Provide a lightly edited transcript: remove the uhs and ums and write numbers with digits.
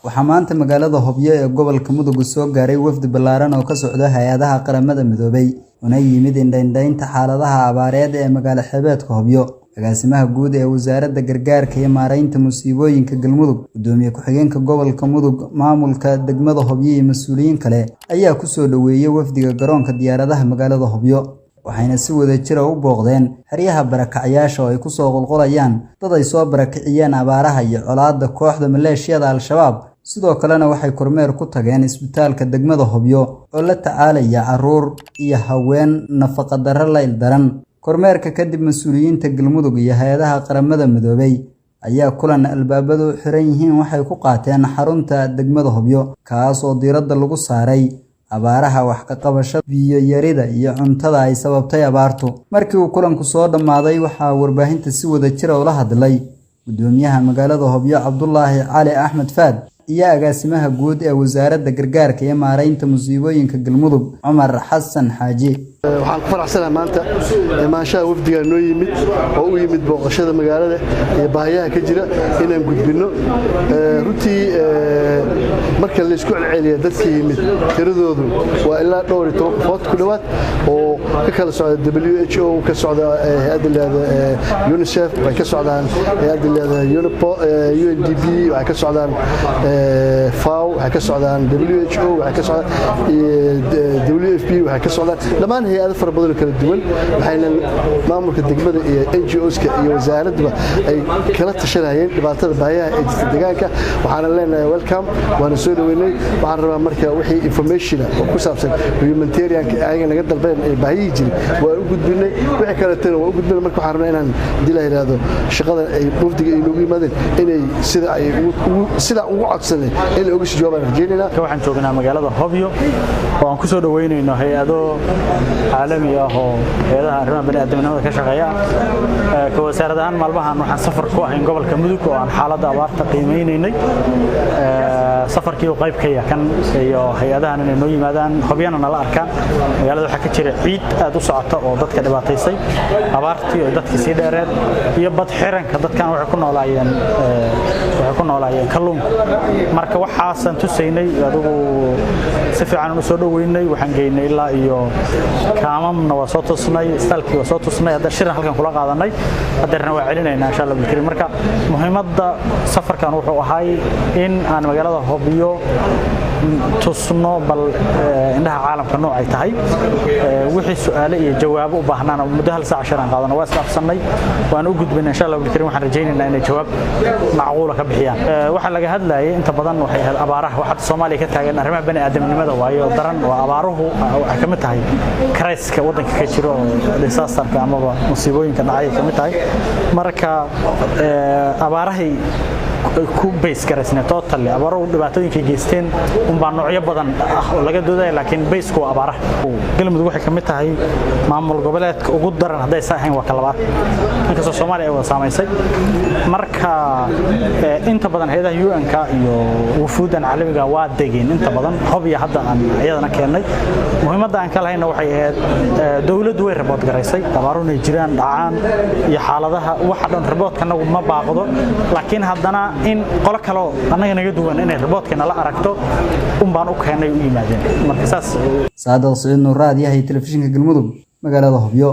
waxaa maanta magaalada Hobyo ee gobolka Mudug soo gaaray wafdi ballaaran oo ka socda hay'adaha qaramada midoobay una yimid indhaynta xaaladaha abaareed ee magaalada xeebta Hobyo. agaasimaha guud ee wasaaradda gargaarka iyo maareynta musiibooyinka Galmudug, gudoomiye ku-xigeenka gobolka Mudug, maamulka degmada Hobyo iyo mas'uuliyiin kale ayaa ku soo dhaweeyay wafdiga garoonka diyaaradaha magaalada Hobyo. waxayna si wadajir ah u booqdeen xeryaha barakacayaasha oo ay ku soo qulqulayaan dad ay soo barakiciyeen abaaraha iyo colaadda kooxda maleeshiyada Al-Shabaab. sidoo kalena waxay kormeer ku tageen isbitaalka degmada Hobyo oo la tacaalaya caruur iyo haween nafaqa darro la ildaran. kormeerka kadib mas'uuliyiinta Galmudug iyo hay'adaha qaramada midoobay ayaa kulan albaabadu xiran yihiin waxay ku qaateen xarunta degmada Hobyo kaas oo diiradda lagu saaray abaaraha wax ka qabashada biyo yarida iyo cuntada ay sababtay abaartu. markii uu kulanku soo dhamaaday waxaa warbaahinta si wadajir ah ula hadlay gudoomiyaha magaalada Hobyo Cabdullaahi Cali Axmed Faad iyo agaasimaha guud ee wasaaradda gargaarka iyo maareynta musiibooyinka Galmudug Cumar Xasan Xaaji. waxaan ku faraxsanahay maanta imaanshaha wafdiga noo yimid oo u yimid booqashada magaalada iyo baahiyaha ka jira inaan gudbino. runtii marka la isku celceliyo dadka yimid tiradoodu waa ilaa dhowr iyo 10 qofood ku dhawaad oo ka kala socda WHO, ka socda hay'adda leedahay UNICEF, way ka socdaan hay'adda leedahay UNDP, way ka socdaan FAO, way ka socdaan WHO, way ka socdaan WFP, way ka socdaan dhamaan hay'ado fara badan oo kala duwan. waxayna maamulka degmada iyo NGOs-ka iyo wasaaradda ay kala tashanayeen dhibaatada baahiyaha ee jirta deegaanka. waxaan leenahay welcome, waana soo dhaweynay. waxaan rabaa marka wixii information oo ku saabsan humanitarian ayaga naga dalbeen ee baahiyi jiray waa u gudbinay, wixii kale tan waa u gudbinay. marka waxaan rabaa inaan dila yiraahdo shaqada ay wafdiga inoogu yimaadeen inay sida ugu codsanay in uga soo jawaabaan rajeynayna. waxaan joognaa magaalada Hobyo oo aan ku soo dhaweynayno hay'ado caalami ah oo hay'adaha arrimaha bini'aadanimada ka shaqeeya. ka wasaaradahan maalmahan waxaan safar ku ahayn gobolka Mudug oo aan xaaladda abaarta qiimeynay. safarkii oo qayb ka yahay kan iyo hay'adahan inay noo yimaadaan Hobyana nala arkaan. magaalada waxa ka jira ciid aad u socota oo dadka dhibaataysay, abaartii oo dadkii sii dheereed iyo bad xiranka dadkan waxay ku noolaayeen kalluun. marka waxaasan tusaynay adigu si fiican u soo dhaweynay. waxaan geynay ilaa iyo kaamamna waa soo tusnay, isbitaalkii waa soo tusnay, hadda shirin halkan kula qaadanay, haddana waa celinaynaa insha Allah bilkariim. marka muhiimadda safarkan wuxuu ahay in aan magaalada Hobyo tusno bal indhaha caalamka nooc ay tahay. wixii su'aalo iyo jawaabo u baahnaan muddo hal saac shirin qaadana waa isdhaafsanay, waan u gudbinay insha Allah bilkariim. waxaan rajaynaynaa inay jawaab macquul ah ka bixiyaan. waxa laga hadlayay inta badan waxay ahayd abaaraha. waxa Soomaaliya ka taagan arrimaha bini'aadanimada waayo daran waa abaaruhu waxay ka mid tahay crisis-ka waddanka ka jiro, disaster-ka ama musiibooyinka dhacay ka mid tahay. marka abaarahay ku base garaysnay totally abaaruhu dhibaatooyinka geysteen baa noocyo badan ah oo laga dooday, laakiin base-ku waa abaaraha. Galmudug waxay ka mid tahay maamul goboleedka ugu daran hadday saahayn waa ka labaad, inkastoo Soomaaliya ay wada saamaysay. marka inta badan hay'adaha UN-ka iyo wufuudan caalamiga waa degeen inta badan Hobyo hadda aan iyadana keenay. muhiimadda aan ka lahayna waxay ahayd dawladdu way report garaysay abaaruhu ay jiraan dhacaan iyo xaaladaha waxa dhan reportkana ma baaqdo, laakiin haddana in qolo kale anaga naga duwan inay reportkana la aragto baan u keenay u yimaadeen. marka saas Saadal Saciid Nuur, raadiyaha telefishinka Galmudug, magaalada Hobyo.